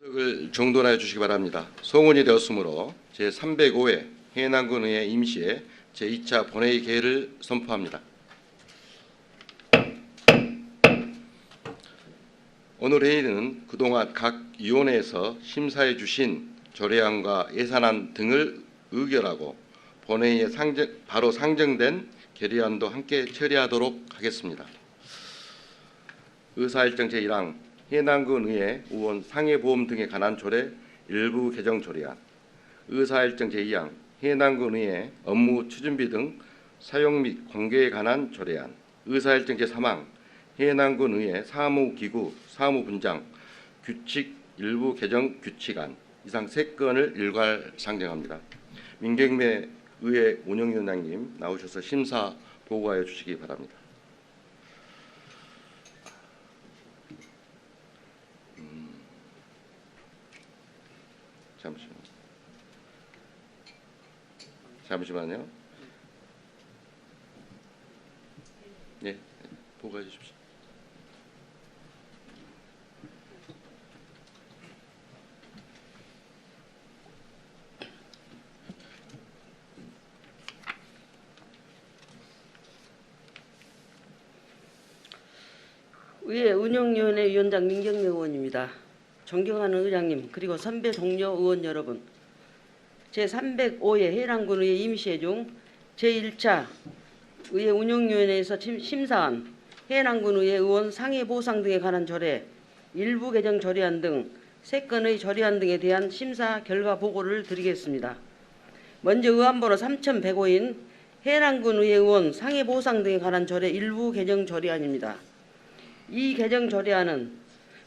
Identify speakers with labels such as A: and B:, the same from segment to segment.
A: 을 정돈하여 주시기 바랍니다. 송원이 되었으므로 제305회 해남군의회 임시회 제2차 본회의 개회를 선포합니다. 오늘 회의는 그동안 각 위원회에서 심사해 주신 조례안과 예산안 등을 의결하고 본회의에 바로 상정된 결의안도 함께 처리하도록 하겠습니다. 의사일정 제1항 해남군의회 의원 상해보험 등에 관한 조례 일부 개정 조례안, 의사일정 제2항 해남군의회 업무 추진비 등 사용 및 공개에 관한 조례안, 의사일정 제3항 해남군의회 사무기구 사무분장 규칙 일부 개정 규칙안 이상 3건을 일괄 상정합니다. 민경매 의회 운영위원장님 나오셔서 심사 보고하여 주시기 바랍니다. 잠시만요. 네, 보고해 주십시오.
B: 의회 운영위원회 위원장 민경래 의원입니다. 존경하는 의장님 그리고 선배 동료 의원 여러분, 제305회 해남군의회 임시회 중 제1차 의회 운영위원회에서 심사한 해남군의회 의원 상해보상 등에 관한 조례, 일부 개정 조례안 등 3건의 조례안 등에 대한 심사 결과 보고를 드리겠습니다. 먼저 의안번호 3105인 해남군의회 의원 상해보상 등에 관한 조례 일부 개정 조례안입니다. 이 개정 조례안은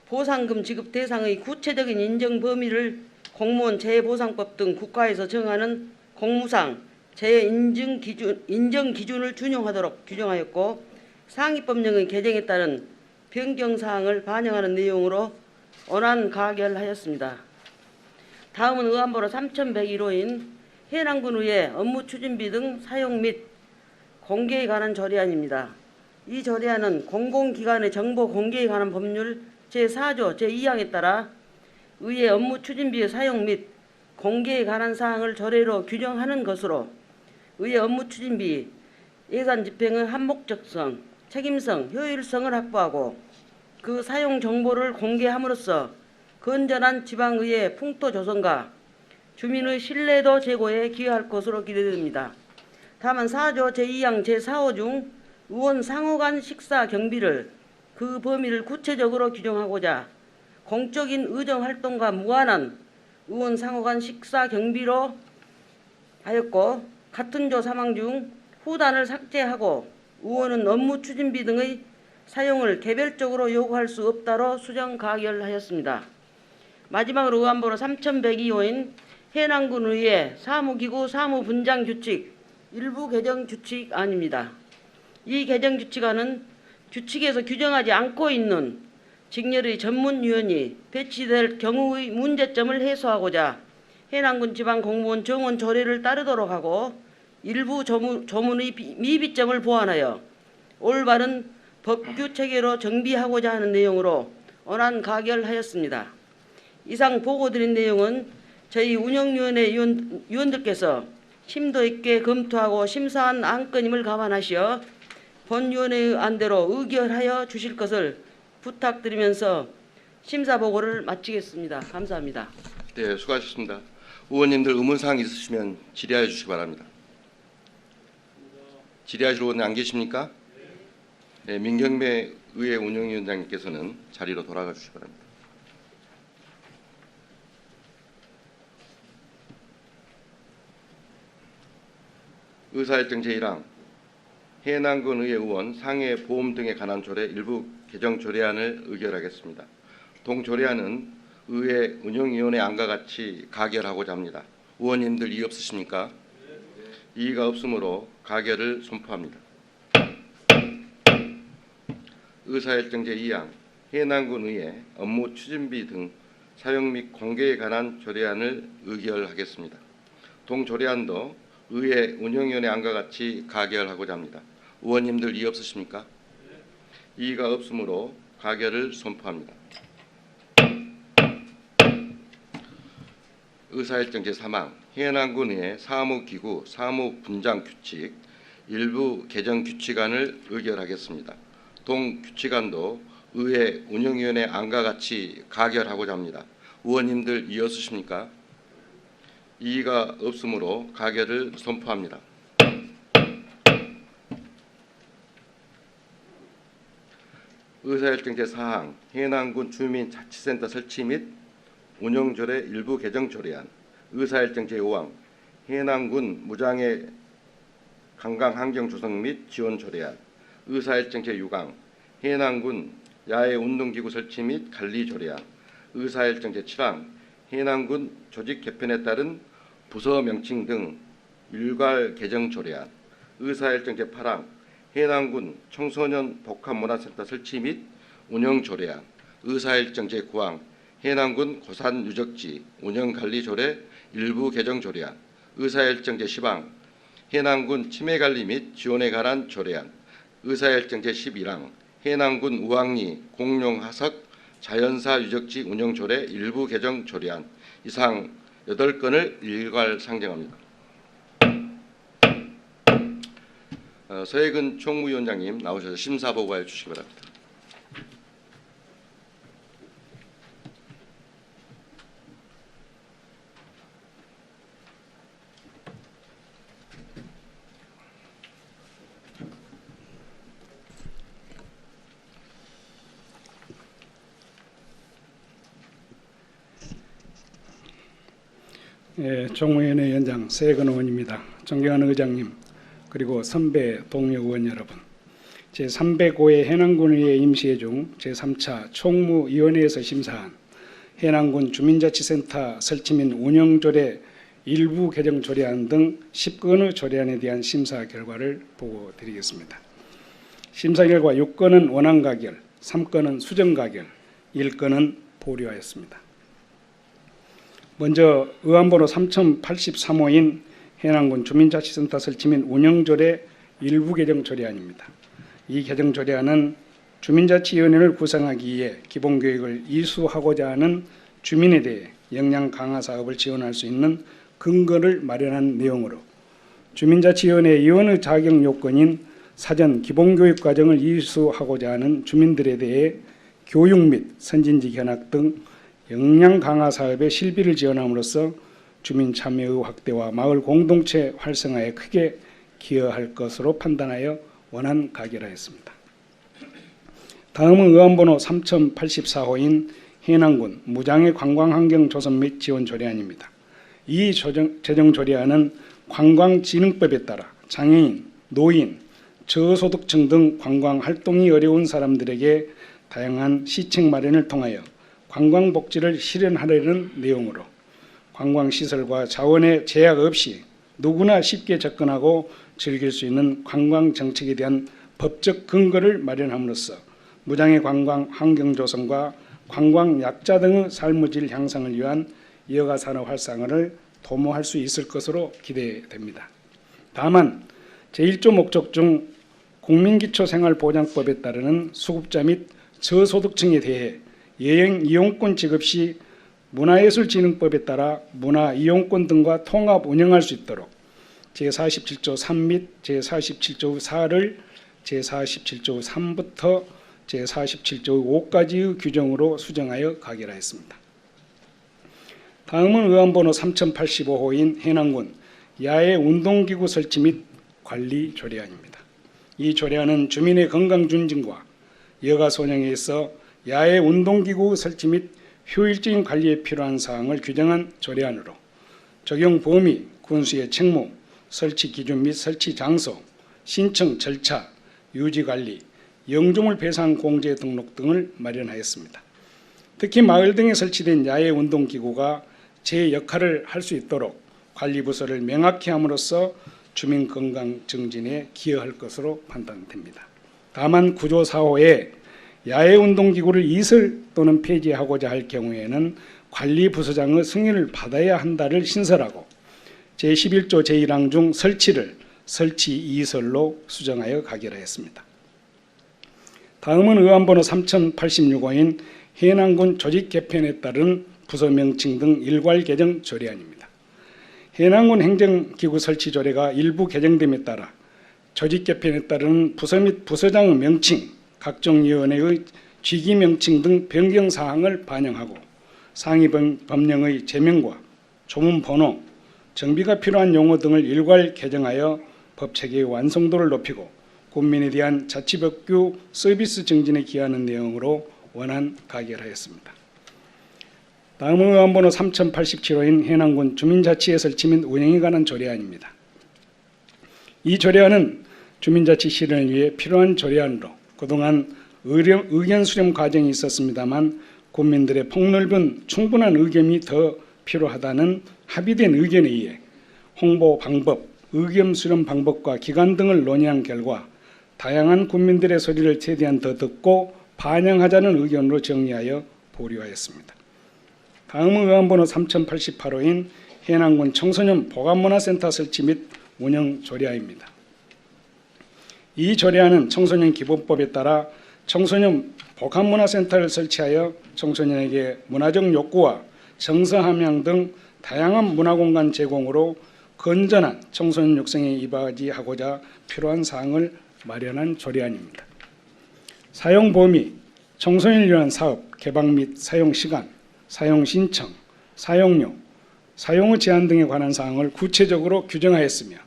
B: 보상금 지급 대상의 구체적인 인정 범위를 공무원 재해보상법 등 국가에서 정하는 공무상 재해 인정 기준을 준용하도록 규정하였고, 상위법령의 개정에 따른 변경사항을 반영하는 내용으로 원안 가결하였습니다. 다음은 의안번호 3101호인 해남군의회 업무추진비 등 사용 및 공개에 관한 조례안입니다. 이 조례안은 공공기관의 정보 공개에 관한 법률 제4조 제2항에 따라 의회 업무추진비의 사용 및 공개에 관한 사항을 조례로 규정하는 것으로 의회 업무추진비 예산 집행의 한목적성, 책임성, 효율성을 확보하고 그 사용 정보를 공개함으로써 건전한 지방의회 풍토 조성과 주민의 신뢰도 제고에 기여할 것으로 기대됩니다. 다만 4조 제2항 제4호 중 의원 상호 간 식사 경비를 그 범위를 구체적으로 규정하고자 공적인 의정활동과 무관한 의원 상호 간 식사 경비로 하였고, 같은 조 3항 중 후단을 삭제하고 의원은 업무 추진비 등의 사용을 개별적으로 요구할 수 없다로 수정 가결하였습니다. 마지막으로 의안번호 3102호인 해남군의회 사무기구 사무분장 규칙 일부 개정 규칙안입니다. 이 개정 규칙안은 규칙에서 규정하지 않고 있는 직렬의 전문위원이 배치될 경우의 문제점을 해소하고자 해남군 지방공무원 정원 조례를 따르도록 하고 일부 조문의 미비점을 보완하여 올바른 법규 체계로 정비하고자 하는 내용으로 원안 가결하였습니다. 이상 보고드린 내용은 저희 운영위원회 위원들께서 심도 있게 검토하고 심사한 안건임을 감안하시어 본위원회의 안대로 의결하여 주실 것을 부탁드리면서 심사 보고를 마치겠습니다. 감사합니다.
A: 네, 수고하셨습니다. 의원님들 의문사항 있으시면 질의하여 주시기 바랍니다. 질의하실 의원 안 계십니까? 네, 민경매 의회 운영위원장님께서는 자리로 돌아가 주시기 바랍니다. 의사일정 제1항 해남군 의회 의원 상해 보험 등에 관한 조례 일부 개정 조례안을 의결하겠습니다. 동 조례안은 의회 운영위원회 안과 같이 가결하고자 합니다. 의원님들 이의 없으십니까? 이의가 없으므로 가결을 선포합니다. 의사일정 제2항 해남군 의회 업무 추진비 등 사용 및 공개에 관한 조례안을 의결하겠습니다. 동 조례안도 의회 운영위원회 안과 같이 가결하고자 합니다. 의원님들 이의 없으십니까? 이의가 없으므로 가결을 선포합니다. 의사일정 제3항 해남군의 사무기구 사무분장 규칙 일부 개정 규칙안을 의결하겠습니다. 동 규칙안도 의회 운영위원회 안과 같이 가결하고자 합니다. 의원님들 이어주십니까? 이의가 없으므로 가결을 선포합니다. 의사일정 제4항 해남군 주민자치센터 설치 및 운영조례 일부 개정 조례안 의사일정 제5항 해남군 무장의 관광환경 조성 및 지원 조례안 의사일정 제6항 해남군 야외운동기구 설치 및 관리 조례안 의사일정 제7항 해남군 조직 개편에 따른 부서 명칭 등 일괄 개정 조례안 의사일정 제8항 해남군 청소년 복합문화센터 설치 및 운영 조례안 의사일정 제9항 해남군 고산 유적지 운영관리 조례 일부 개정 조례안 의사일정 제10항 해남군 치매관리 및 지원에 관한 조례안 의사일정 제11항 해남군 우왕리 공룡하석 자연사 유적지 운영 조례 일부 개정 조례안 이상 8건을 일괄 상정합니다. 서해근 총무위원장님 나오셔서 심사 보고해 주시기 바랍니다.
C: 총무위원회 위원장 서해근 의원입니다. 존경하는 의장님, 그리고 선배 동료 의원 여러분, 제305회 해남군의회 임시회 중 제3차 총무위원회에서 심사한 해남군 주민자치센터 설치 및 운영조례 일부 개정 조례안 등 10건의 조례안에 대한 심사 결과를 보고드리겠습니다. 심사 결과 6건은 원안 가결, 3건은 수정 가결, 1건은 보류하였습니다. 먼저 의안번호 3083호인 해남군 주민자치센터 설치 및 운영조례 일부 개정 조례안입니다. 이 개정 조례안은 주민자치위원회를 구성하기 위해 기본계획을 이수하고자 하는 주민에 대해 역량 강화 사업을 지원할 수 있는 근거를 마련한 내용으로 주민자치위원회 위원의 자격 요건인 사전 기본교육 과정을 이수하고자 하는 주민들에 대해 교육 및 선진지 견학 등 역량 강화 사업의 실비를 지원함으로써 주민 참여의 확대와 마을 공동체 활성화에 크게 기여할 것으로 판단하여 원안 가결하였습니다. 다음은 의안번호 3084호인 해남군 무장의 관광환경 조성 및 지원 조례안입니다. 이 제정 조례안은 관광진흥법에 따라 장애인, 노인, 저소득층 등 관광 활동이 어려운 사람들에게 다양한 시책 마련을 통하여 관광복지를 실현하려는 내용으로 관광시설과 자원의 제약 없이 누구나 쉽게 접근하고 즐길 수 있는 관광정책에 대한 법적 근거를 마련함으로써 무장의 관광 환경 조성과 관광 약자 등의 삶의 질 향상을 위한 여가 산업 활성화를 도모할 수 있을 것으로 기대됩니다. 다만 제1조 목적 중 국민기초생활보장법에 따르는 수급자 및 저소득층에 대해 여행 이용권 지급 시 문화예술진흥법에 따라 문화이용권 등과 통합 운영할 수 있도록 제47조 3 및 제47조 4를 제47조 3부터 제47조 5까지의 규정으로 수정하여 가결하였습니다. 다음은 의안번호 3085호인 해남군 야외 운동기구 설치 및 관리 조례안입니다. 이 조례안은 주민의 건강 증진과 여가 손양에 있어 야외 운동기구 설치 및 효율적인 관리에 필요한 사항을 규정한 조례안으로 적용 범위, 군수의 책무, 설치 기준 및 설치 장소, 신청 절차, 유지 관리, 영주물 배상 공제 등록 등을 마련하였습니다. 특히 마을 등에 설치된 야외 운동기구가 제 역할을 할 수 있도록 관리 부서를 명확히 함으로써 주민 건강 증진에 기여할 것으로 판단됩니다. 다만 구조 4호에 야외 운동기구를 이설 또는 폐지하고자 할 경우에는 관리 부서장의 승인을 받아야 한다를 신설하고 제11조 제1항 중 설치를 설치 이설로 수정하여 가결하였습니다. 다음은 의안번호 3086호인 해남군 조직 개편에 따른 부서 명칭 등 일괄 개정 조례안입니다. 해남군 행정기구 설치 조례가 일부 개정됨에 따라 조직 개편에 따르는 부서 및 부서장의 명칭, 각종 위원회의 직위 명칭 등 변경 사항을 반영하고 상위 법령의 제명과 조문 번호, 정비가 필요한 용어 등을 일괄 개정하여 법 체계의 완성도를 높이고 국민에 대한 자치법규 서비스 증진에 기하는 내용으로 원안 가결하였습니다. 다음은 의안번호 3087호인 해남군 주민자치회 설치 및 운영에 관한 조례안입니다. 이 조례안은 주민자치 실현을 위해 필요한 조례안으로 그동안 의견 수렴 과정이 있었습니다만 국민들의 폭넓은 충분한 의견이 더 필요하다는 합의된 의견에 의해 홍보 방법, 의견 수렴 방법과 기간 등을 논의한 결과 다양한 국민들의 소리를 최대한 더 듣고 반영하자는 의견으로 정리하여 보류하였습니다. 다음은 의안번호 3088호인 해남군 청소년 보관문화센터 설치 및 운영 조례안입니다. 이 조례안은 청소년 기본법에 따라 청소년 보관문화센터를 설치하여 청소년에게 문화적 욕구와 정서 함양 등 다양한 문화공간 제공으로 건전한 청소년 육성에 이바지하고자 필요한 사항을 마련한 조례안입니다. 사용 범위, 청소년을 위한 사업, 개방 및 사용 시간, 사용 신청, 사용료, 사용의 제한 등에 관한 사항을 구체적으로 규정하였으며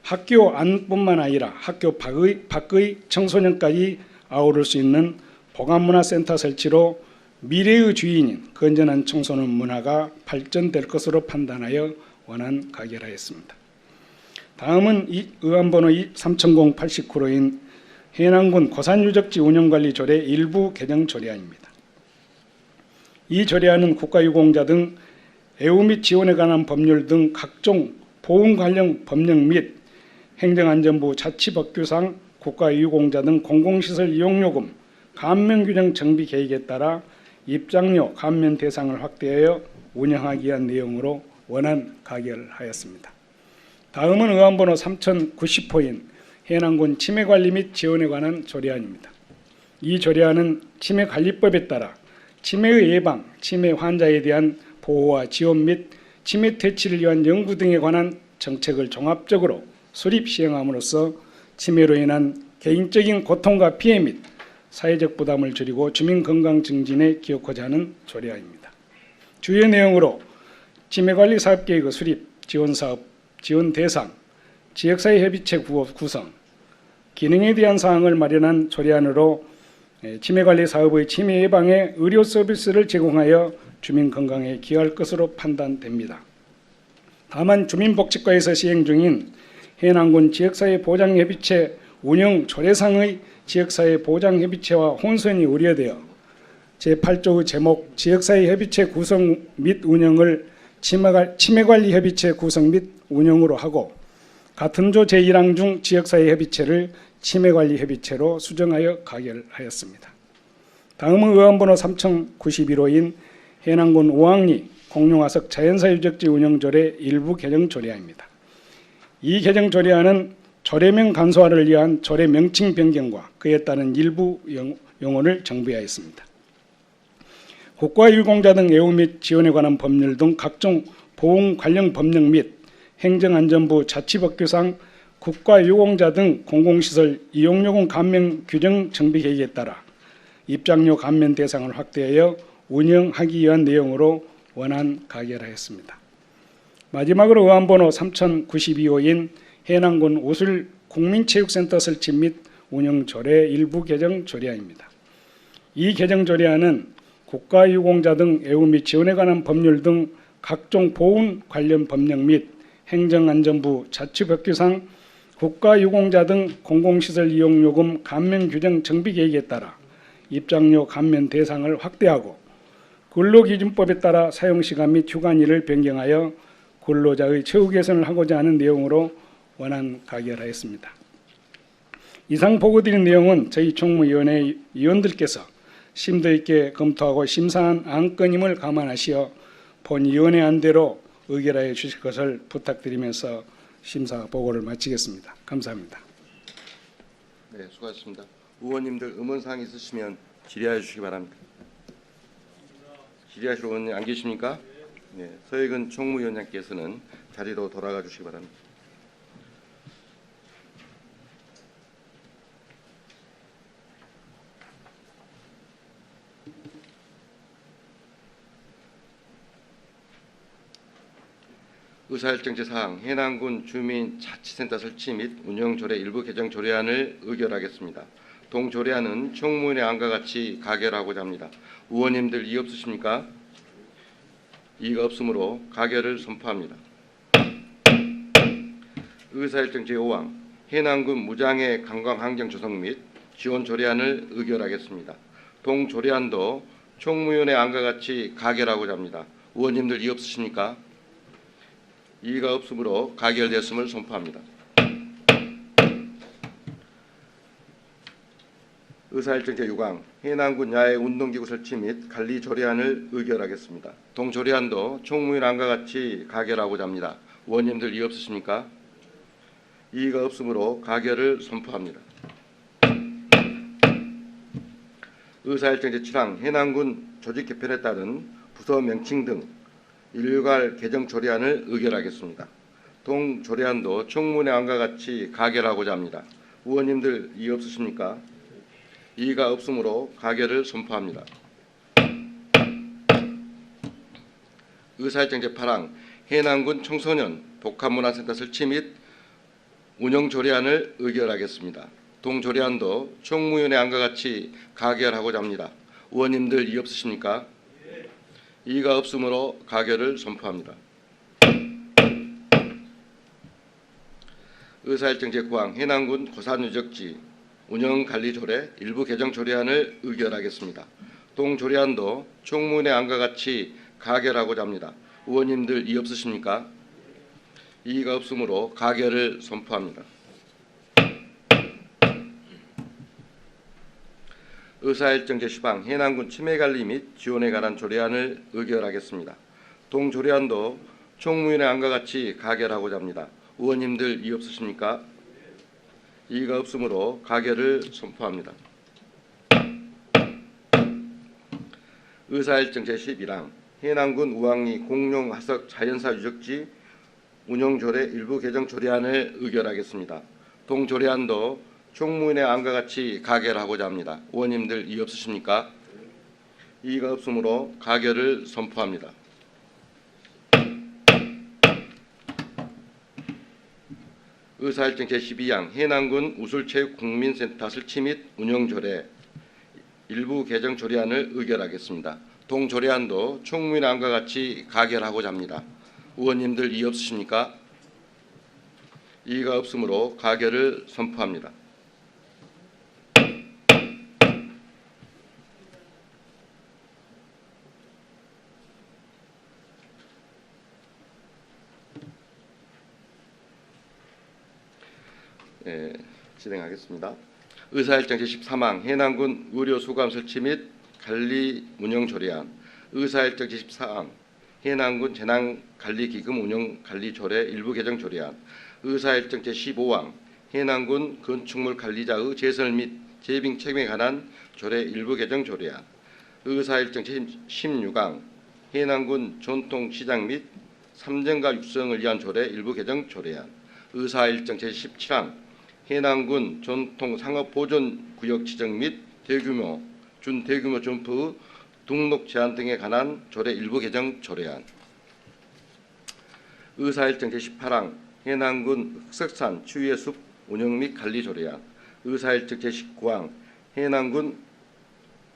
C: 학교 안뿐만 아니라 학교 밖의 청소년까지 아우를 수 있는 보관문화센터 설치로 미래의 주인인 건전한 청소년 문화가 발전될 것으로 판단하여 원안 가결하였습니다. 다음은 의안번호 3089호인 해남군 고산유적지 운영관리조례 일부 개정 조례안입니다. 이 조례안은 국가유공자 등 애우 및 지원에 관한 법률 등 각종 보훈 관련 법령 및 행정안전부 자치법규상 국가유공자 등 공공시설 이용요금 감면 규정 정비 계획에 따라 입장료 감면 대상을 확대하여 운영하기 위한 내용으로 원안 가결하였습니다. 다음은 의안번호 3090호인 해남군 치매관리 및 지원에 관한 조례안입니다. 이 조례안은 치매관리법에 따라 치매의 예방, 치매 환자에 대한 보호와 지원 및 치매 퇴치를 위한 연구 등에 관한 정책을 종합적으로 수립 시행함으로써 치매로 인한 개인적인 고통과 피해 및 사회적 부담을 줄이고 주민 건강 증진에 기여하고자 하는 조례안입니다. 주요 내용으로 치매관리 사업계획의 수립, 지원사업, 지원 대상, 지역사회 협의체 구성, 기능에 대한 사항을 마련한 조례안으로 치매관리 사업의 치매 예방에 의료 서비스를 제공하여 주민 건강에 기여할 것으로 판단됩니다. 다만 주민복지과에서 시행 중인 해남군 지역사회 보장협의체 운영 조례상의 지역사회 보장협의체와 혼선이 우려되어 제8조의 제목 지역사회 협의체 구성 및 운영을 치매관리협의체 구성 및 운영으로 하고 같은 조 제1항 중 지역사회협의체를 치매관리협의체로 수정하여 가결하였습니다. 다음은 의안번호 3091호인 해남군 오항리 공룡화석 자연사유적지 운영조례 일부 개정 조례안입니다. 이 개정 조례안은 조례명 간소화를 위한 조례 명칭 변경과 그에 따른 일부 용어를 정비하였습니다. 국가유공자 등 애우 및 지원에 관한 법률 등 각종 보훈 관련 법령 및 행정안전부 자치법규상 국가유공자 등 공공시설 이용요금 감면 규정 정비 계획에 따라 입장료 감면 대상을 확대하여 운영하기 위한 내용으로 원안 가결하였습니다. 마지막으로 의안번호 3092호인 해남군 오술 국민체육센터 설치 및 운영 조례 일부 개정 조례안입니다. 이 개정 조례안은 국가유공자 등 애우 및 지원에 관한 법률 등 각종 보훈 관련 법령 및 행정안전부 자치법규상 국가유공자 등 공공시설 이용요금 감면 규정 정비 계획에 따라 입장료 감면 대상을 확대하고 근로기준법에 따라 사용시간 및 휴관일을 변경하여 근로자의 처우 개선을 하고자 하는 내용으로 원안 가결하였습니다. 이상 보고드린 내용은 저희 총무위원회 위원들께서 심도 있게 검토하고 심사한 안건임을 감안하시어 본 위원회 안대로 의결하여 주실 것을 부탁드리면서 심사 보고를 마치겠습니다. 감사합니다.
A: 네, 수고하셨습니다. 의원님들 의문사항 있으시면 질의하여 주시기 바랍니다. 질의하실 의원님 안 계십니까? 네, 서해근 총무위원장께서는 자리로 돌아가 주시기 바랍니다. 의사일정 제4항 해남군 주민자치센터 설치 및 운영 조례 일부 개정 조례안을 의결하겠습니다. 동조례안은 총무위원회 안과 같이 가결하고자 합니다. 의원님들 이의 없으십니까? 이의가 없으므로 가결을 선포합니다. 의사일정 제5항 해남군 무장애 관광환경 조성 및 지원 조례안을 의결하겠습니다. 동조례안도 총무위원회 안과 같이 가결하고자 합니다. 의원님들 이의 없으십니까? 이의가 없으므로 가결되었음을 선포합니다. 의사일정 제6항 해남군 야외 운동기구 설치 및 관리 조례안을 의결하겠습니다. 동조례안도 총무위원 안과 같이 가결하고자 합니다. 의원님들 이의 없으십니까? 이의가 없으므로 가결을 선포합니다. 의사일정 제7항 해남군 조직 개편에 따른 부서 명칭 등 일괄 개정 조례안을 의결하겠습니다. 동조례안도 총무위원회 안과 같이 가결하고자 합니다. 의원님들 이의 없으십니까? 이의가 없으므로 가결을 선포합니다. 의사일정 제8항 해남군 청소년 복합문화센터 설치 및 운영 조례안을 의결하겠습니다. 동조례안도 총무위원회 안과 같이 가결하고자 합니다. 의원님들 이의 없으십니까? 이의가 없으므로 가결을 선포합니다. 의사일정 제9항 해남군 고산유적지 운영관리조례 일부 개정 조례안을 의결하겠습니다. 동조례안도 총무위원회 안과 같이 가결하고자 합니다. 의원님들 이의 없으십니까? 이의가 없으므로 가결을 선포합니다. 의사일정 제10항 해남군 치매관리 및 지원에 관한 조례안을 의결하겠습니다. 동조례안도 총무위원회 안과 같이 가결하고자 합니다. 의원님들 이의 없으십니까? 이의가 없으므로 가결을 선포합니다. 의사일정 제11항 해남군 우왕리 공룡화석 자연사 유적지 운영조례 일부 개정 조례안을 의결하겠습니다. 동조례안도 총무위원회 안과 같이 가결하고자 합니다. 의원님들 이의 없으십니까? 이의가 없으므로 가결을 선포합니다. 의사일정 제12항 해남군 우술체육국민센터 설치 및 운영조례 일부 개정 조례안을 의결하겠습니다. 동조례안도 총무위원회 안과 같이 가결하고자 합니다. 의원님들 이의 없으십니까? 이의가 없으므로 가결을 선포합니다. 진행하겠습니다. 의사일정 제13항 해남군 의료수감 설치 및 관리 운영 조례안 의사일정 제14항 해남군 재난관리기금 운영 관리 조례 일부 개정 조례안 의사일정 제15항 해남군 건축물 관리자의 제설 및 재빙 책임에 관한 조례 일부 개정 조례안 의사일정 제16항 해남군 전통시장 및 삼정가 육성을 위한 조례 일부 개정 조례안 의사일정 제17항 해남군 전통상업보존구역 지정 및 대규모, 준대규모 점프 등록 제한 등에 관한 조례 일부 개정 조례안 의사일정 제18항 해남군 흑석산 추위의 숲 운영 및 관리 조례안 의사일정 제19항 해남군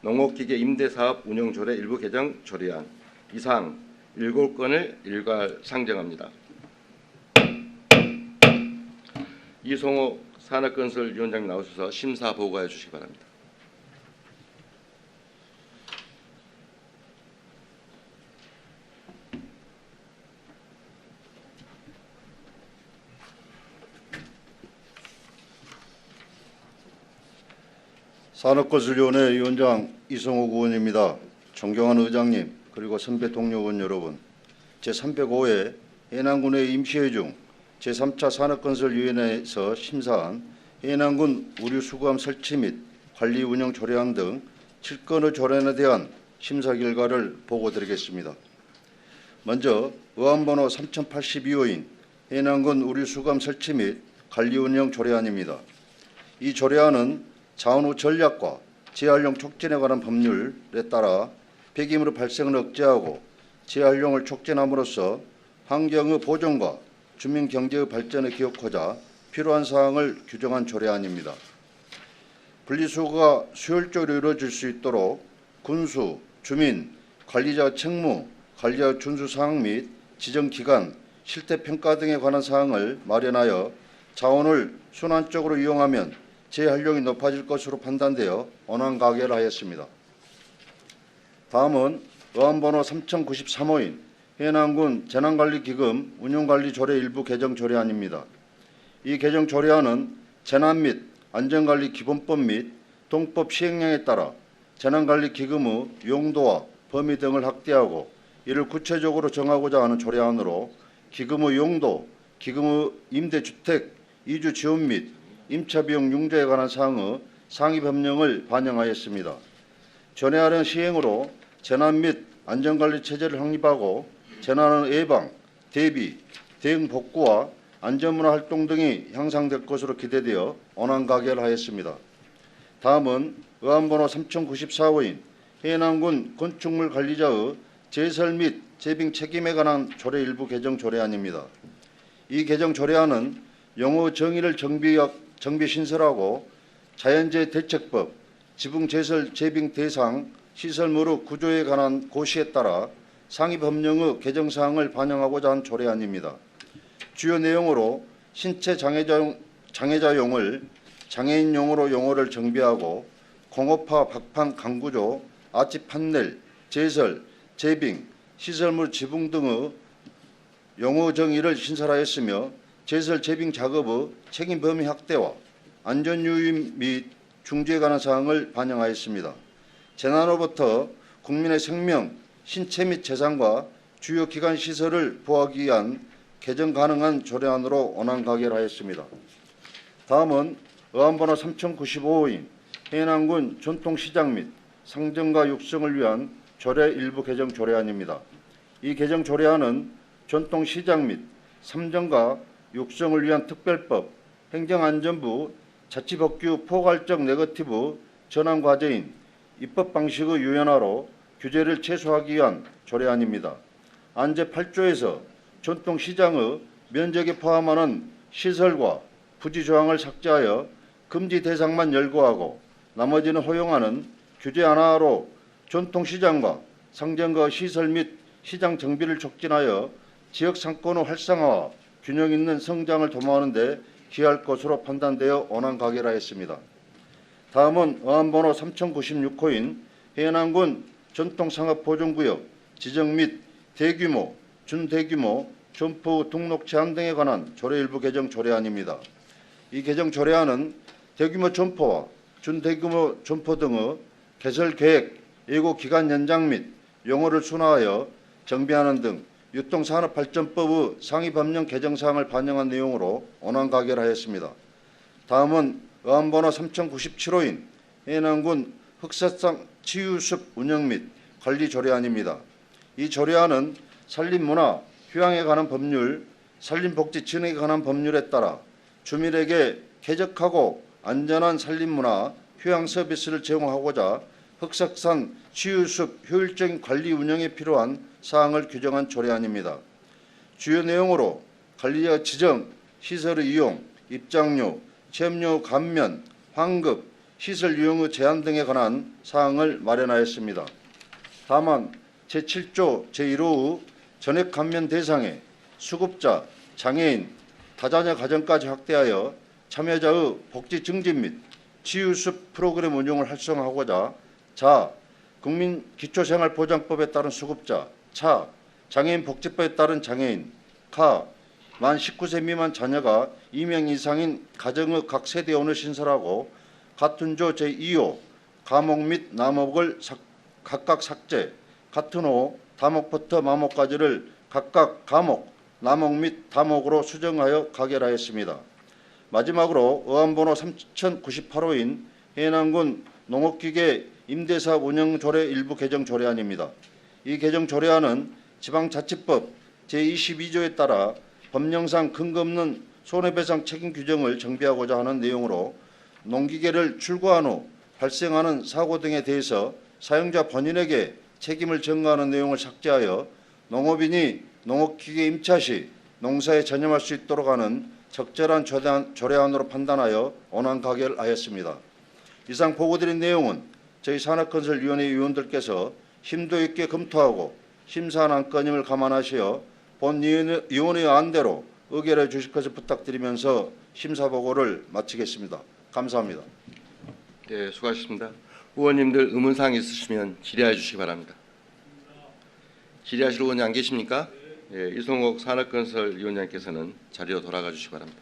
A: 농업기계 임대사업 운영 조례 일부 개정 조례안 이상 7건을 일괄 상정합니다. 이송호 산업건설위원장님 나오셔서 심사 보고해 주시기 바랍니다.
D: 산업건설위원회 위원장 이성욱 의원입니다. 존경하는 의장님 그리고 선배 동료 의원 여러분, 제305회 해남군의 임시회 중 제3차 산업건설위원회에서 심사한 해남군 우류수거함 설치 및 관리 운영 조례안 등 7건의 조례안에 대한 심사 결과를 보고드리겠습니다. 먼저 의안번호 3082호인 해남군 우류수감 설치 및 관리 운영 조례안입니다. 이 조례안은 자원후 전략과 재활용 촉진에 관한 법률에 따라 폐기물 발생을 억제하고 재활용을 촉진함으로써 환경의 보존과 주민 경제의 발전에 기여하고자 필요한 사항을 규정한 조례안입니다. 분리수거가 수율적으로 이루어질 수 있도록 군수, 주민, 관리자 책무, 관리자 준수 사항 및 지정 기간, 실태 평가 등에 관한 사항을 마련하여 자원을 순환적으로 이용하면 재활용이 높아질 것으로 판단되어 원안 가결을 하였습니다. 다음은 의안번호 3093호인 해남군 재난관리기금 운용관리조례 일부 개정 조례안입니다. 이 개정 조례안은 재난 및 안전관리 기본법 및 동법 시행령에 따라 재난관리기금의 용도와 범위 등을 확대하고 이를 구체적으로 정하고자 하는 조례안으로 기금의 용도, 기금의 임대주택, 이주 지원 및 임차비용 융자에 관한 사항의 상위 법령을 반영하였습니다. 조례안의 시행으로 재난 및 안전관리 체제를 확립하고 재난의 예방, 대비, 대응 복구와 안전문화 활동 등이 향상될 것으로 기대되어 원안 가결하였습니다. 다음은 의안번호 3094호인 해남군 건축물 관리자의 제설 및 재빙 책임에 관한 조례 일부 개정 조례안입니다. 이 개정 조례안은 용어 정의를 정비 신설하고 자연재해 대책법, 지붕 제설 재빙 대상 시설물의 구조에 관한 고시에 따라 상위 법령의 개정 사항을 반영하고자 한 조례안입니다. 주요 내용으로 신체 장애자용을 장애인용으로 용어를 정비하고 공업화 박판 강구조, 아치 판넬, 제설, 재빙, 시설물 지붕 등의 용어 정의를 신설하였으며 제설 재빙 작업의 책임 범위 확대와 안전유의 및 중지에 관한 사항을 반영하였습니다. 재난으로부터 국민의 생명, 신체 및 재산과 주요 기관 시설을 보호하기 위한 개정 가능한 조례안으로 원안 가결하였습니다. 다음은 의안번호 3095호인 해남군 전통시장 및 상점가 육성을 위한 조례 일부 개정 조례안입니다. 이 개정 조례안은 전통시장 및 상점가 육성을 위한 특별법, 행정안전부 자치법규 포괄적 네거티브 전환 과제인 입법 방식의 유연화로 규제를 최소화하기 위한 조례안입니다. 안 제8조에서 전통시장의 면적에 포함하는 시설과 부지 조항을 삭제하여 금지 대상만 열거하고 나머지는 허용하는 규제 완화로 전통시장과 상점가 시설 및 시장 정비를 촉진하여 지역 상권의 활성화와 균형 있는 성장을 도모하는 데 기여할 것으로 판단되어 원안 가결하였습니다. 다음은 의안번호 3096호인 해남군 전통상업보존구역 지정 및 대규모, 준대규모 점포 등록 제한 등에 관한 조례 일부 개정 조례안입니다. 이 개정 조례안은 대규모 점포와 준대규모 점포 등의 개설 계획, 예고 기간 연장 및 용어를 순화하여 정비하는 등 유통산업발전법의 상위 법령 개정 사항을 반영한 내용으로 원안 가결하였습니다. 다음은 의안번호 3097호인 해남군 흑사상 치유숲 운영 및 관리 조례안입니다. 이 조례안은 산림문화, 휴양에 관한 법률, 산림복지 진흥에 관한 법률에 따라 주민에게 쾌적하고 안전한 산림문화, 휴양 서비스를 제공하고자 흑석산 치유숲 효율적인 관리 운영에 필요한 사항을 규정한 조례안입니다. 주요 내용으로 관리자 지정, 시설의 이용, 입장료, 체험료 감면, 환급, 시설 이용의 제한 등에 관한 사항을 마련하였습니다. 다만 제7조 제1호의 전액 감면 대상에 수급자, 장애인, 다자녀 가정까지 확대하여 참여자의 복지 증진 및 치유숲 프로그램 운영을 활성화하고자 자. 국민기초생활보장법에 따른 수급자, 차. 장애인 복지법에 따른 장애인, 가. 만 19세 미만 자녀가 2명 이상인 가정의 각 세대원을 신설하고 같은 조 제2호 과목 및 남목을 각각 삭제, 같은 호 다목부터 마목까지를 각각 과목, 남목 및 다목으로 수정하여 가결하였습니다. 마지막으로 의안번호 3098호인 해남군 농업기계 임대사업 운영조례 일부 개정 조례안입니다. 이 개정 조례안은 지방자치법 제22조에 따라 법령상 근거 없는 손해배상 책임 규정을 정비하고자 하는 내용으로 농기계를 출고한 후 발생하는 사고 등에 대해서 사용자 본인에게 책임을 전가하는 내용을 삭제하여 농업인이 농업기계 임차 시 농사에 전념할 수 있도록 하는 적절한 조례안으로 판단하여 원안 가결하였습니다. 이상 보고드린 내용은 저희 산업건설위원회 위원들께서 심도 있게 검토하고 심사한 안건임을 감안하시어 본 위원회의 안대로 의결해 주실 것을 부탁드리면서 심사 보고를 마치겠습니다. 감사합니다.
A: 네, 수고하셨습니다. 의원님들 의문사항 있으시면 질의해 주시기 바랍니다. 질의하실 의원이 안 계십니까? 예, 이성옥 산업건설위원장께서는 자리로 돌아가 주시기 바랍니다.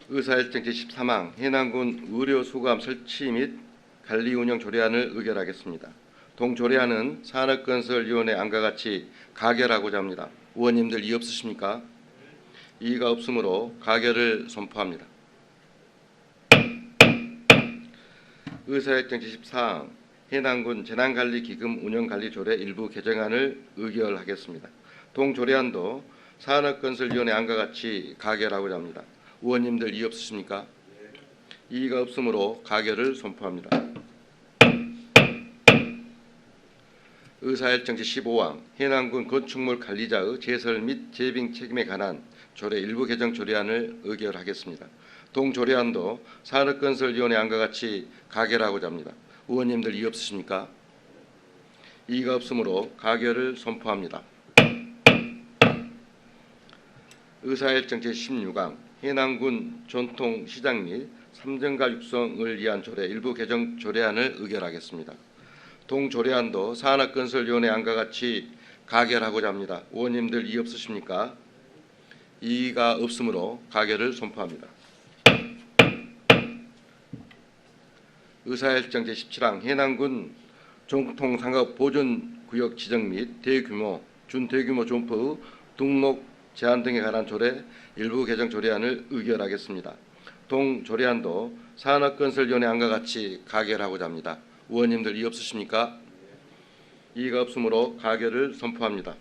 A: 의사일정 제13항 해남군 의료수감 설치 및 관리 운영 조례안을 의결하겠습니다. 동조례안은 산업건설위원회 안과 같이 가결하고자 합니다. 의원님들 이의 없으십니까? 이의가 없으므로 가결을 선포합니다. 의사일정 제14항 해남군 재난관리기금 운영관리조례 일부 개정안을 의결하겠습니다. 동조례안도 산업건설위원회 안과 같이 가결하고자 합니다. 의원님들 이의 없으십니까? 이의가 없으므로 가결을 선포합니다. 의사일정 제15항 해남군 건축물 관리자의 제설 및 재빙 책임에 관한 조례 일부 개정 조례안을 의결하겠습니다. 동조례안도 산업건설위원회 안과 같이 가결하고자 합니다. 의원님들 이의 없으십니까? 이의가 없으므로 가결을 선포합니다. 의사일정 제16항 해남군 전통시장 및 삼정가 육성을 위한 조례 일부 개정 조례안을 의결하겠습니다. 동조례안도 산업건설위원회 안과 같이 가결하고자 합니다. 의원님들 이의 없으십니까? 이의가 없으므로 가결을 선포합니다. 의사일정 제17항 해남군 정통상업보존구역 지정 및 대규모, 준대규모 점포의 등록 제한 등에 관한 조례 일부 개정 조례안을 의결하겠습니다. 동조례안도 산업건설위원회 안과 같이 가결하고자 합니다. 의원님들 이의 없으십니까? 이의가 없으므로 가결을 선포합니다.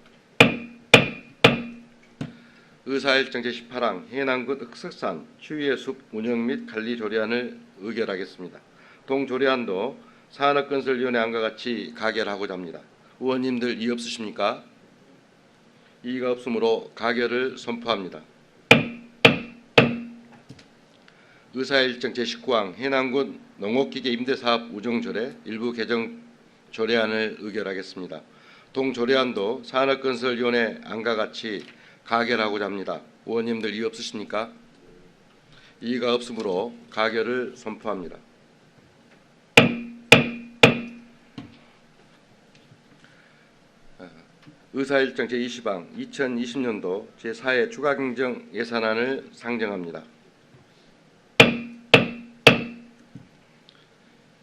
A: 의사일정 제18항 해남군 흑석산 추위의 숲 운영 및 관리 조례안을 의결하겠습니다. 동조례안도 산업건설위원회 안과 같이 가결하고자 합니다. 의원님들 이의 없으십니까? 이의가 없으므로 가결을 선포합니다. 의사일정 제19항 해남군 농업기계 임대사업 운영조례 일부 개정 조례안을 의결하겠습니다. 동조례안도 산업건설위원회 안과 같이 가결하고자 합니다. 의원님들 이의 없으십니까? 이의가 없으므로 가결을 선포합니다. 의사일정 제20항 2020년도 제4회 추가경정 예산안을 상정합니다.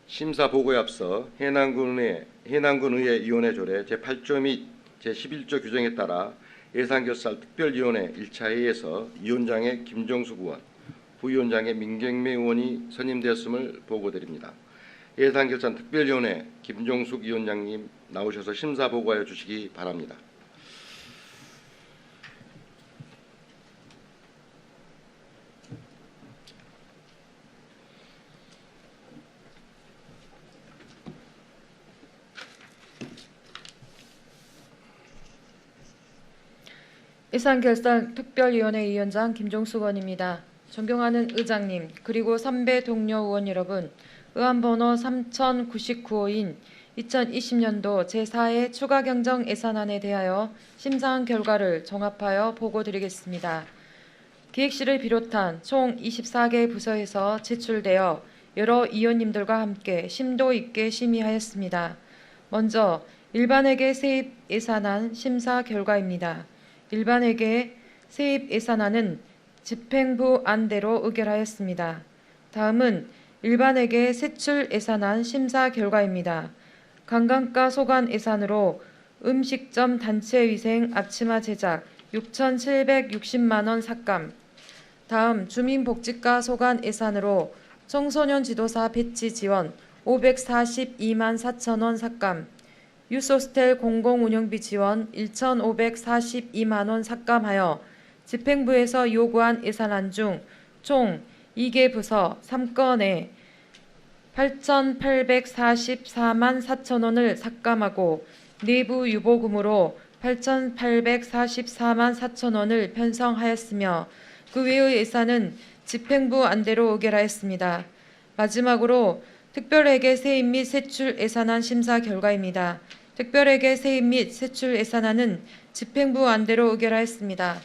A: 심사보고에 앞서 해남군의회 위원회 조례 제8조 및 제11조 규정에 따라 예산결산 특별위원회 1차 회의에서 위원장의 김종숙 의원, 부위원장의 민경매 의원이 선임되었음을 보고드립니다. 예산결산 특별위원회 김종숙 위원장님 나오셔서 심사보고하여 주시기 바랍니다.
E: 예산결산 특별위원회 위원장 김종숙 의원입니다. 존경하는 의장님 그리고 선배 동료 의원 여러분, 의안번호 3099호인 2020년도 제4회 추가경정 예산안에 대하여 심사한 결과를 종합하여 보고드리겠습니다. 기획실을 비롯한 총 24개 부서에서 제출되어 여러 위원님들과 함께 심도 있게 심의하였습니다. 먼저 일반회계 세입 예산안 심사 결과입니다. 일반회계 세입 예산안은 집행부 안대로 의결하였습니다. 다음은 일반회계 세출 예산안 심사 결과입니다. 관광가 소관 예산으로 음식점 단체위생 앞치마 제작 6,760만 원 삭감. 다음 주민복지과 소관 예산으로 청소년 지도사 배치 지원 542만 4천 원 삭감. 유소스텔 공공운영비 지원 1,542만 원 삭감하여 집행부에서 요구한 예산안 중 총 2개 부서 3건에 8,844만 4천 원을 삭감하고 내부 유보금으로 8,844만 4천 원을 편성하였으며 그 외의 예산은 집행부 안대로 의결하였습니다. 마지막으로 특별회계 세입 및 세출 예산안 심사 결과입니다. 특별회계 세입 및 세출 예산안은 집행부 안대로 의결하였습니다.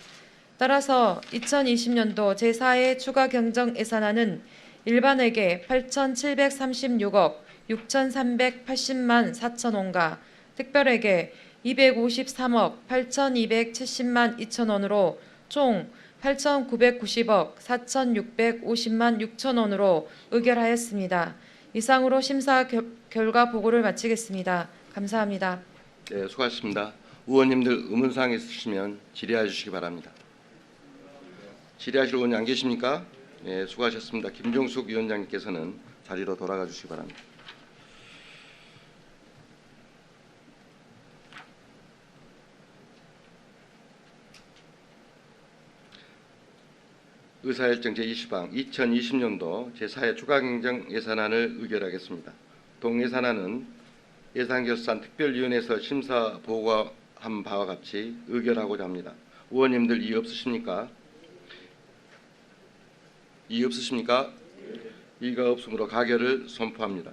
E: 따라서 2020년도 제4회 추가 경정 예산안은 일반회계 8,736억 6,380만 4천 원과 특별회계 253억 8,270만 2천 원으로 총 8,990억 4,650만 6천 원으로 의결하였습니다. 이상으로 심사 결과 보고를 마치겠습니다. 감사합니다.
A: 네, 수고하셨습니다. 의원님들 의문사항 있으시면 질의해 주시기 바랍니다. 질의하실 의원이 안 계십니까? 네, 수고하셨습니다. 김종숙 위원장님께서는 자리로 돌아가 주시기 바랍니다. 의사일정 제20항 2020년도 제4회 추가경정 예산안을 의결하겠습니다. 동예산안은 예산결산 특별위원회에서 심사 보고한 바와 같이 의결하고자 합니다. 의원님들 이의 없으십니까? 이의 없으십니까? 이의가 없으므로 가결을 선포합니다.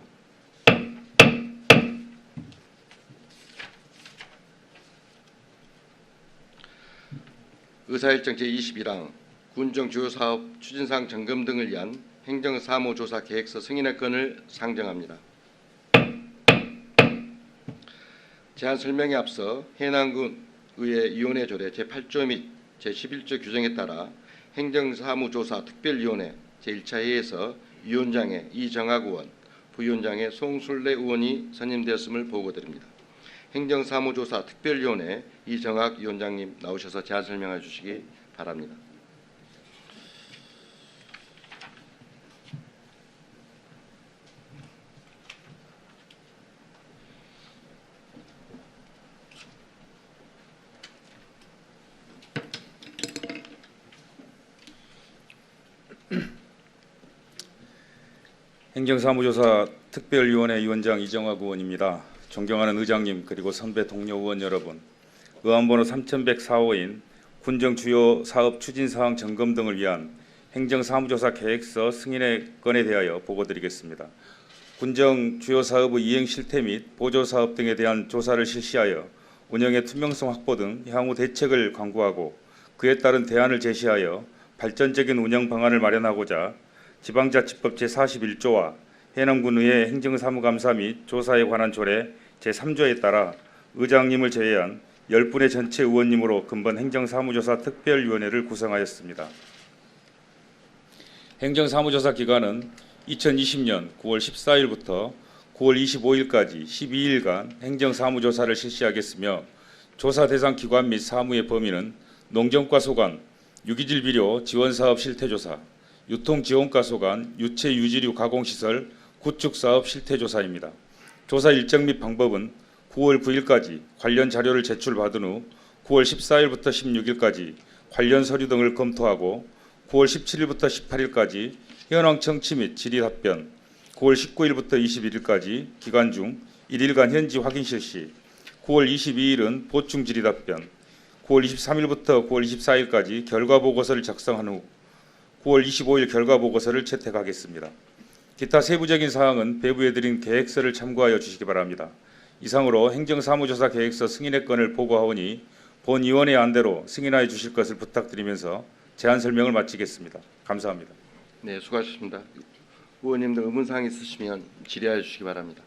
A: 의사일정 제21항 군정 주요 사업 추진사항 점검 등을 위한 행정사무조사 계획서 승인의 건을 상정합니다. 제안 설명에 앞서 해남군의회 위원회 조례 제8조 및 제11조 규정에 따라 행정사무조사 특별위원회 제1차 회의에서 위원장의 이정학 의원, 부위원장의 송술래 의원이 선임되었음을 보고드립니다. 행정사무조사 특별위원회 이정학 위원장님 나오셔서 제안 설명해 주시기 바랍니다.
F: 행정사무조사 특별위원회 위원장 이정학 의원입니다. 존경하는 의장님 그리고 선배 동료 의원 여러분, 의안번호 3104호인 군정 주요 사업 추진사항 점검 등을 위한 행정사무조사 계획서 승인의 건에 대하여 보고드리겠습니다. 군정 주요 사업의 이행 실태 및 보조사업 등에 대한 조사를 실시하여 운영의 투명성 확보 등 향후 대책을 강구하고 그에 따른 대안을 제시하여 발전적인 운영 방안을 마련하고자 지방자치법 제41조와 해남군의회 행정사무감사 및 조사에 관한 조례 제3조에 따라 의장님을 제외한 10분의 전체 의원님으로 근본 행정사무조사 특별위원회를 구성하였습니다. 행정사무조사 기간은 2020년 9월 14일부터 9월 25일까지 12일간 행정사무조사를 실시하겠으며 조사 대상 기관 및 사무의 범위는 농정과 소관, 유기질 비료 지원사업 실태조사, 유통지원과 소관, 유체 유지류 가공시설, 구축사업 실태조사입니다. 조사 일정 및 방법은 9월 9일까지 관련 자료를 제출받은 후 9월 14일부터 16일까지 관련 서류 등을 검토하고 9월 17일부터 18일까지 현황 청취 및 질의 답변, 9월 19일부터 21일까지 기간 중 1일간 현지 확인 실시, 9월 22일은 보충 질의 답변, 9월 23일부터 9월 24일까지 결과 보고서를 작성한 후 9월 25일 결과 보고서를 채택하겠습니다. 기타 세부적인 사항은 배부해드린 계획서를 참고하여 주시기 바랍니다. 이상으로 행정사무조사 계획서 승인의 건을 보고하오니 본위원회 안대로 승인하여 주실 것을 부탁드리면서 제안 설명을 마치겠습니다. 감사합니다.
A: 네, 수고하셨습니다. 의원님들 의문사항 있으시면 질의하여 주시기 바랍니다.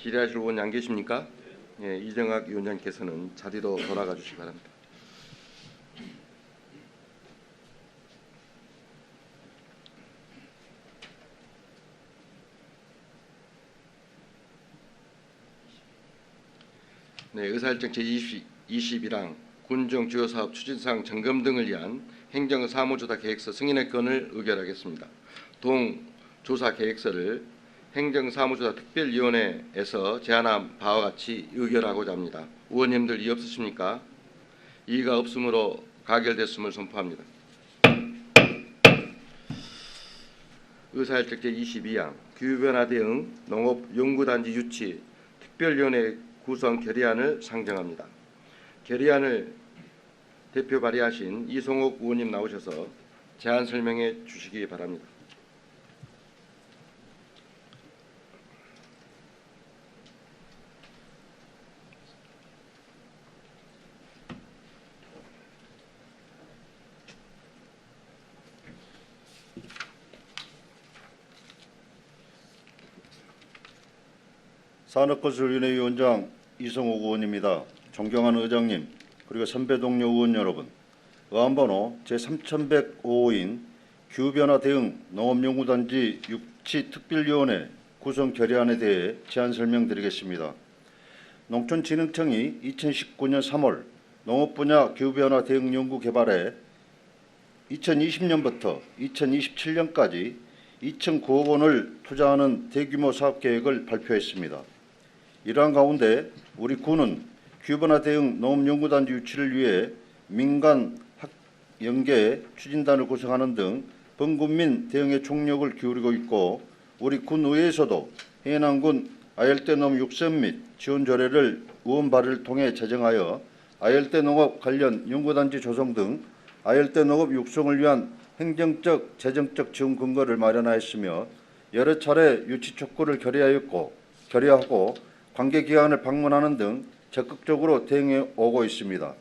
A: 질의하실 의원이 안 계십니까? 네, 이정학 위원장께서는 자리로 돌아가 주시기 바랍니다. 네, 의사일정 제21항 군정 주요 사업 추진사항 점검 등을 위한 행정사무조사 계획서 승인의 건을 의결하겠습니다. 동 조사 계획서를 행정사무조사 특별위원회에서 제안한 바와 같이 의결하고자 합니다. 의원님들 이의 없으십니까? 이의가 없으므로 가결됐음을 선포합니다. 의사일정 제22항 기후변화 대응 농업연구단지 유치 특별위원회 구성 결의안을 상정합니다. 결의안을 대표 발의하신 이성옥 의원님 나오셔서 제안 설명해 주시기 바랍니다.
D: 산업건설위원회 위원장 이성옥 의원입니다. 존경하는 의장님, 그리고 선배 동료 의원 여러분, 의안번호 제3105호인 기후변화 대응 농업연구단지 유치 특별위원회 구성 결의안에 대해 제안 설명드리겠습니다. 농촌진흥청이 2019년 3월 농업 분야 기후변화 대응 연구 개발에 2020년부터 2027년까지 2,009억 원을 투자하는 대규모 사업 계획을 발표했습니다. 이러한 가운데 우리 군은 기후변화 대응 농업연구단지 유치를 위해 민간 학연계 추진단을 구성하는 등 범군민 대응에 총력을 기울이고 있고, 우리 군의회에서도 해남군 아열대 농업 육선 및 지원 조례를 의원 발의를 통해 제정하여 아열대 농업 관련 연구단지 조성 등 아열대 농업 육성을 위한 행정적, 재정적 지원 근거를 마련하였으며 여러 차례 유치 촉구를 결의하고 관계기관을 방문하는 등 적극적으로 대응해 오고 있습니다.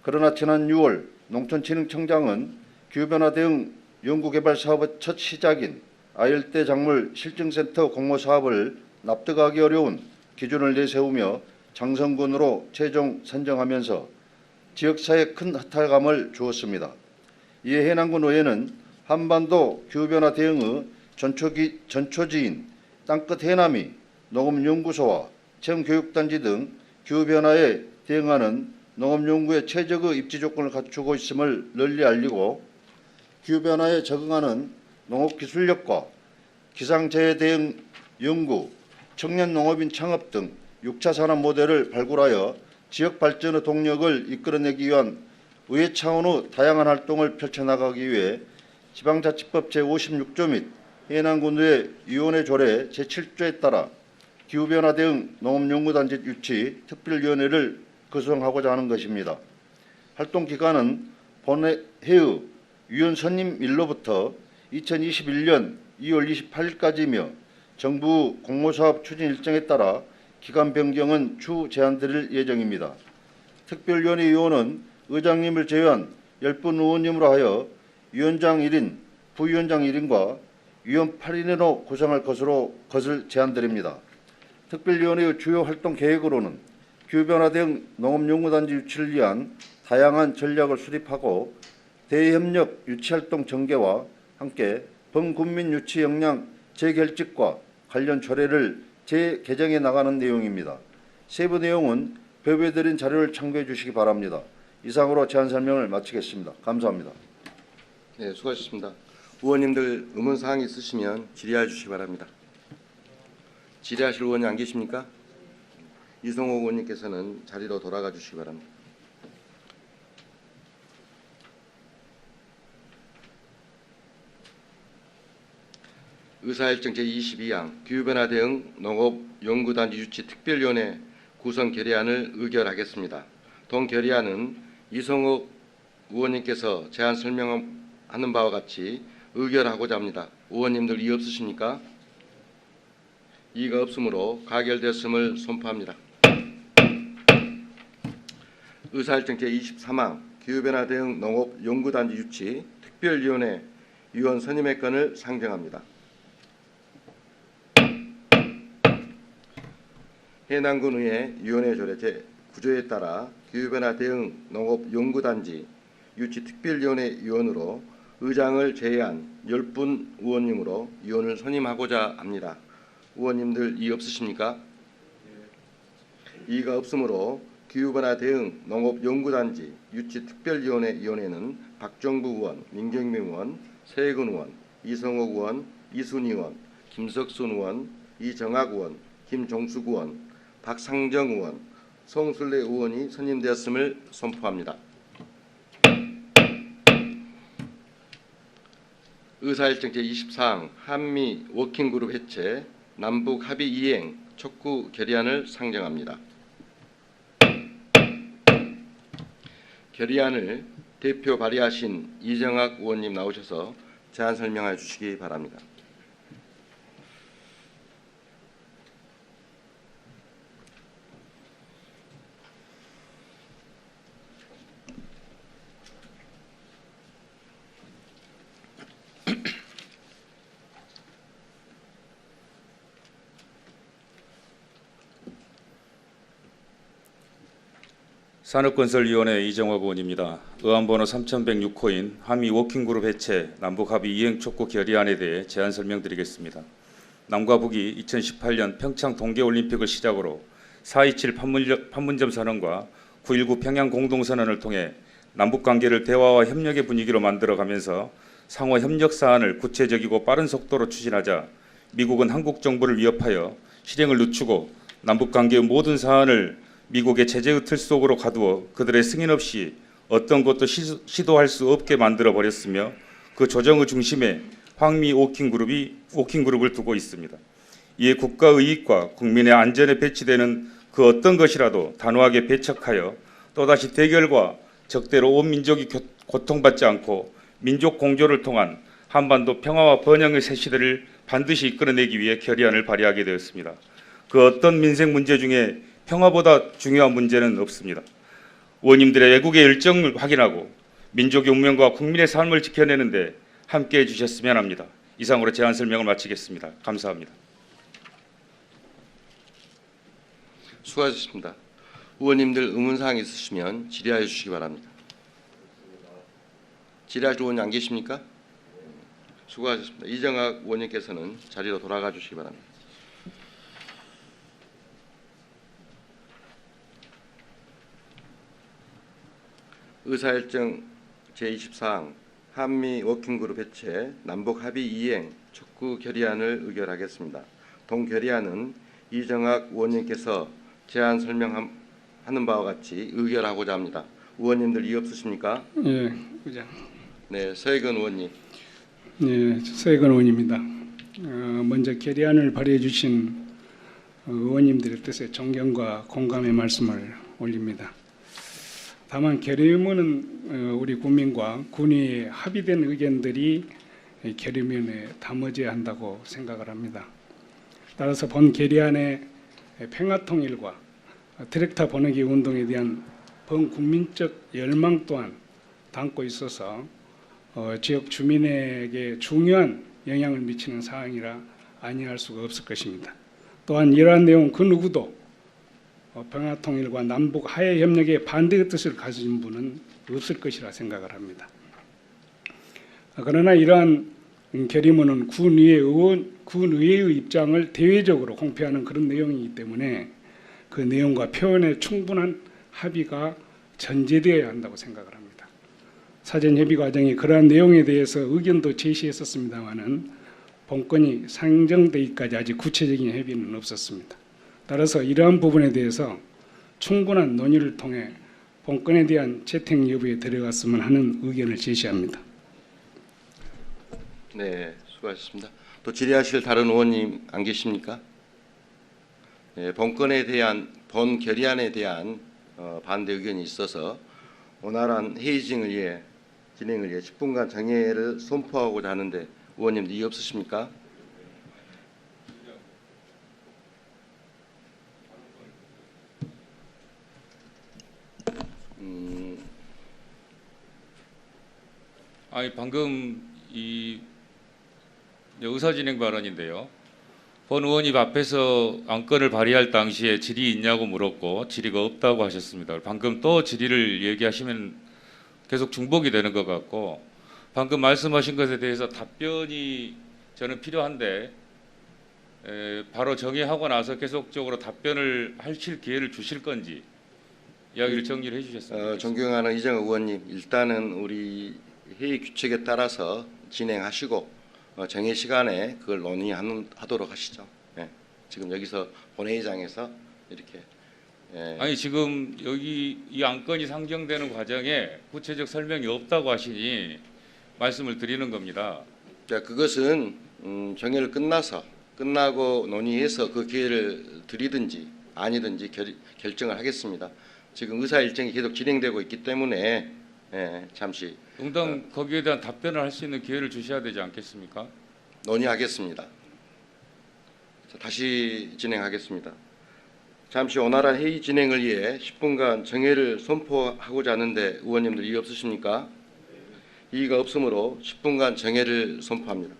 D: 그러나 지난 6월 농촌진흥청장은 기후변화 대응 연구개발 사업의 첫 시작인 아열대 작물 실증센터 공모 사업을 납득하기 어려운 기준을 내세우며 장성군으로 최종 선정하면서 지역사회에 큰 허탈감을 주었습니다. 이에 해남군 의회는 한반도 기후변화 대응의 전초지인 땅끝 해남이 농업연구소와 체험교육단지 등 기후변화에 대응하는 농업연구의 최적의 입지 조건을 갖추고 있음을 널리 알리고, 기후변화에 적응하는 농업기술력과 기상재해 대응 연구, 청년 농업인 창업 등 6차 산업 모델을 발굴하여 지역 발전의 동력을 이끌어내기 위한 의회 차원의 다양한 활동을 펼쳐나가기 위해 지방자치법 제56조 및 해남군의회 위원회 조례 제7조에 따라 기후변화 대응 농업연구단지 유치 특별위원회를 구성하고자 하는 것입니다. 활동 기간은 본회의 위원 선임일로부터 2021년 2월 28일까지이며 정부 공모사업 추진 일정에 따라 기간 변경은 추후 제안드릴 예정입니다. 특별위원회 위원은 의장님을 제외한 10분 의원님으로 하여 위원장 1인, 부위원장 1인과 위원 8인으로 구성할 것을 제안드립니다. 특별위원회의 주요 활동 계획으로는 기후변화 대응 농업연구단지 유치를 위한 다양한 전략을 수립하고 대협력 유치활동 전개와 함께 범군민 유치 역량 재결집과 관련 조례를 재개정해 나가는 내용입니다. 세부 내용은 배부해 드린 자료를 참고해 주시기 바랍니다. 이상으로 제안 설명을 마치겠습니다. 감사합니다.
A: 네, 수고하셨습니다. 의원님들 의문사항 있으시면 질의해 주시기 바랍니다. 질의하실 의원이 안 계십니까? 이성호 의원님께서는 자리로 돌아가 주시기 바랍니다. 의사일정 제22항 기후변화 대응 농업연구단지 유치 특별위원회 구성 결의안을 의결하겠습니다. 동 결의안은 이성호 의원님께서 제안 설명하는 바와 같이 의결하고자 합니다. 의원님들 이의 없으십니까? 이의가 없으므로 가결됐음을 선포합니다. 의사일정 제23항 기후변화 대응 농업연구단지 유치 특별위원회 위원 선임의 건을 상정합니다. 해남군의회 위원회 조례 제9조에 따라 기후변화 대응 농업연구단지 유치 특별위원회 위원으로 의장을 제외한 10분 의원님으로 위원을 선임하고자 합니다. 의원님들 이의 없으십니까? 이의가 없으므로 기후변화 대응 농업연구단지 유치특별위원회 위원회는 박정부 의원, 민경명 의원, 세근 의원, 이성옥 의원, 이순희 의원, 김석순 의원, 이정학 의원, 김종숙 의원, 박상정 의원, 송술래 의원이 선임되었음을 선포합니다. 의사일정 제24항 한미 워킹그룹 해체, 남북 합의 이행 촉구 결의안을 상정합니다. 결의안을 대표 발의하신 이정학 의원님 나오셔서 제안 설명해 주시기 바랍니다.
F: 산업건설위원회 이정학 의원입니다. 의안번호 3106호인 한미 워킹그룹 해체 남북합의 이행 촉구 결의안에 대해 제안 설명드리겠습니다. 남과 북이 2018년 평창 동계올림픽을 시작으로 4.27 판문점 선언과 9.19 평양 공동선언을 통해 남북관계를 대화와 협력의 분위기로 만들어가면서 상호 협력 사안을 구체적이고 빠른 속도로 추진하자 미국은 한국 정부를 위협하여 실행을 늦추고 남북관계의 모든 사안을 미국의 제재의 틀 속으로 가두어 그들의 승인 없이 어떤 것도 시도할 수 없게 만들어 버렸으며 그 조정의 중심에 황미 워킹그룹을 두고 있습니다. 이에 국가의 이익과 국민의 안전에 배치되는 그 어떤 것이라도 단호하게 배척하여 또다시 대결과 적대로 온 민족이 고통받지 않고 민족 공조를 통한 한반도 평화와 번영의 새 시대를 반드시 이끌어내기 위해 결의안을 발의하게 되었습니다. 그 어떤 민생 문제 중에 평화보다 중요한 문제는 없습니다. 의원님들의 애국의 열정을 확인하고 민족의 운명과 국민의 삶을 지켜내는데 함께해 주셨으면 합니다. 이상으로 제안 설명을 마치겠습니다. 감사합니다.
A: 수고하셨습니다. 의원님들 의문사항 있으시면 질의하여 주시기 바랍니다. 질의하실 의원이 안 계십니까? 수고하셨습니다. 이정학 의원님께서는 자리로 돌아가 주시기 바랍니다. 의사일정 제24항 한미 워킹그룹 해체 남북 합의 이행 촉구 결의안을 의결하겠습니다. 동 결의안은 이정학 의원님께서 제안 설명하는 바와 같이 의결하고자 합니다. 의원님들 이의 없으십니까?
C: 예, 의장.
A: 네, 서해근 의원님.
C: 예, 서해근 의원입니다. 먼저 결의안을 발의해 주신 의원님들의 뜻에 존경과 공감의 말씀을 올립니다. 다만 결의문은 우리 국민과 군의에 합의된 의견들이 결의문에 담아져야 한다고 생각을 합니다. 따라서 본 결의안의 평화통일과 디렉타 번역기 운동에 대한 범국민적 열망 또한 담고 있어서 지역 주민에게 중요한 영향을 미치는 사항이라 아니할 수가 없을 것입니다. 또한 이러한 내용 그 누구도 평화통일과 남북 하해 협력에 반대의 뜻을 가진 분은 없을 것이라 생각을 합니다. 그러나 이러한 결의문은 군의회의 입장을 대외적으로 공표하는 그런 내용이기 때문에 그 내용과 표현에 충분한 합의가 전제되어야 한다고 생각을 합니다. 사전 협의 과정에 그러한 내용에 대해서 의견도 제시했었습니다마는 본건이 상정되기까지 아직 구체적인 협의는 없었습니다. 따라서 이러한 부분에 대해서 충분한 논의를 통해 본건에 대한 채택 여부에 들어갔으면 하는 의견을 제시합니다.
A: 네, 수고하셨습니다. 또 질의하실 다른 의원님 안 계십니까? 네, 본건에 대한 본 결의안에 대한 반대 의견이 있어서 원활한 회의 진행을 위해 10분간 장애를 선포하고자 하는데 의원님들 이의 없으십니까?
F: 아니 방금 이 의사진행 발언인데요. 본 의원님 앞에서 안건을 발의할 당시에 질의 있냐고 물었고 질의가 없다고 하셨습니다. 방금 또 질의를 얘기하시면 계속 중복이 되는 것 같고 방금 말씀하신 것에 대해서 답변이 저는 필요한데 바로 정의하고 나서 계속적으로 답변을 하실 기회를 주실 건지 이야기를 정리를 해주셨습니다.
A: 존경하는 이정호 의원님, 일단은 우리 회의 규칙에 따라서 진행하시고 정해 시간에 그걸 논의하도록 하시죠. 예. 지금 여기서 본회의장에서 이렇게
F: 아니 지금 여기 이 안건이 상정되는 과정에 구체적 설명이 없다고 하시니 말씀을 드리는 겁니다.
A: 자, 그것은 정회를 끝나고 논의해서 그 기회를 드리든지 아니든지 결정을 하겠습니다. 지금 의사 일정이 계속 진행되고 있기 때문에 잠시
F: 응당 거기에 대한 답변을 할 수 있는 기회를 주셔야 되지 않겠습니까?
A: 논의하겠습니다. 자, 다시 진행하겠습니다. 잠시 원활한 회의 진행을 위해 10분간 정회를 선포하고자 하는데 의원님들 이의 없으십니까? 이의가 없으므로 10분간 정회를 선포합니다.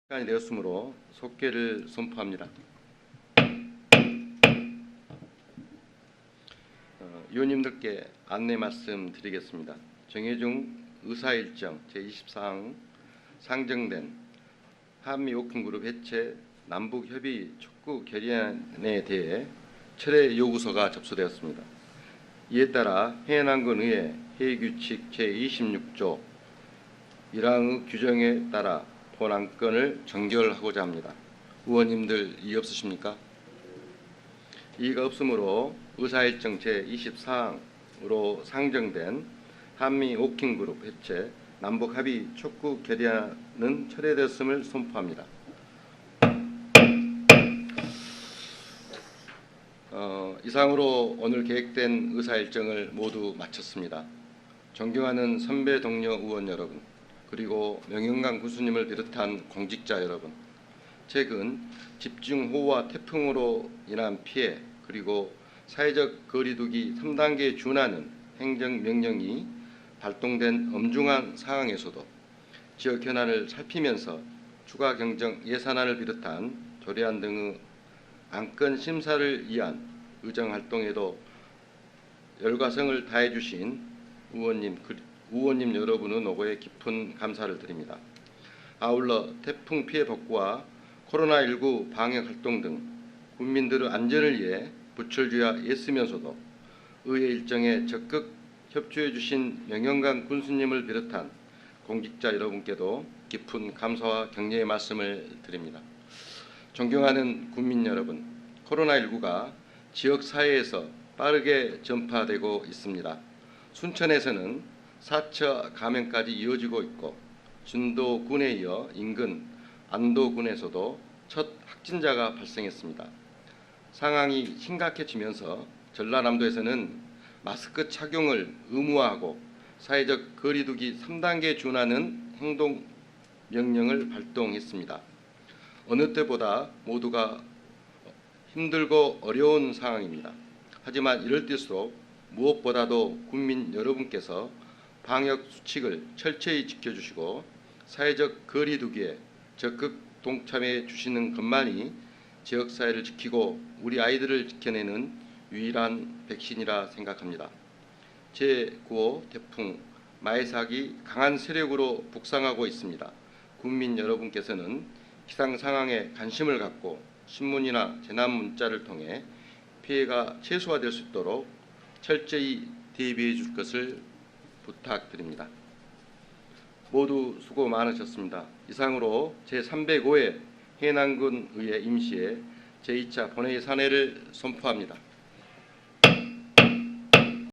A: 시간이 되었으므로 속개를 선포합니다. 의원님들께 안내 말씀드리겠습니다. 정회 중 의사일정 제24항 상정된 한미 오픈그룹 해체 남북협의 촉구 결의안에 대해 철회 요구서가 접수되었습니다. 이에 따라 해남군의회 회의규칙 제26조 1항의 규정에 따라 본 안건을 정결하고자 합니다. 의원님들 이의 없으십니까? 이의가 없으므로 의사일정 제24항으로 상정된 한미 오킹그룹 해체 남북합의 촉구 결의안은 철회되었음을 선포합니다. 이상으로 오늘 계획된 의사일정을 모두 마쳤습니다. 존경하는 선배 동료 의원 여러분, 그리고 명영강 군수님을 비롯한 공직자 여러분, 최근 집중호우와 태풍으로 인한 피해 그리고 사회적 거리두기 3단계에 준하는 행정명령이 발동된 엄중한 상황에서도 지역 현안을 살피면서 추가 경정 예산안을 비롯한 조례안 등의 안건 심사를 위한 의정활동에도 열과성을 다해 주신 의원님 여러분의 노고에 깊은 감사를 드립니다. 아울러 태풍 피해 복구와 코로나19 방역 활동 등 국민들의 안전을 위해 부철주야 애쓰면서도 의회 일정에 적극 협조해 주신 명영강 군수님을 비롯한 공직자 여러분께도 깊은 감사와 격려의 말씀을 드립니다. 존경하는 국민 여러분, 코로나19가 지역 사회에서 빠르게 전파되고 있습니다. 순천에서는 4차 감염까지 이어지고 있고 진도군에 이어 인근 안도군에서도 첫 확진자가 발생했습니다. 상황이 심각해지면서 전라남도에서는 마스크 착용을 의무화하고 사회적 거리두기 3단계에 준하는 행동 명령을 발동했습니다. 어느 때보다 모두가 힘들고 어려운 상황입니다. 하지만 이럴 때일수록 무엇보다도 국민 여러분께서 방역 수칙을 철저히 지켜주시고 사회적 거리두기에 적극 동참해 주시는 것만이 지역사회를 지키고 우리 아이들을 지켜내는 유일한 백신이라 생각합니다. 제9호 태풍 마이삭이 강한 세력으로 북상하고 있습니다. 국민 여러분께서는 기상 상황에 관심을 갖고 신문이나 재난 문자를 통해 피해가 최소화될 수 있도록 철저히 대비해 줄 것을 부탁드립니다. 모두 수고 많으셨습니다. 이상으로 제305회 해남군 의회 임시회 제2차 본회의 산회를 선포합니다.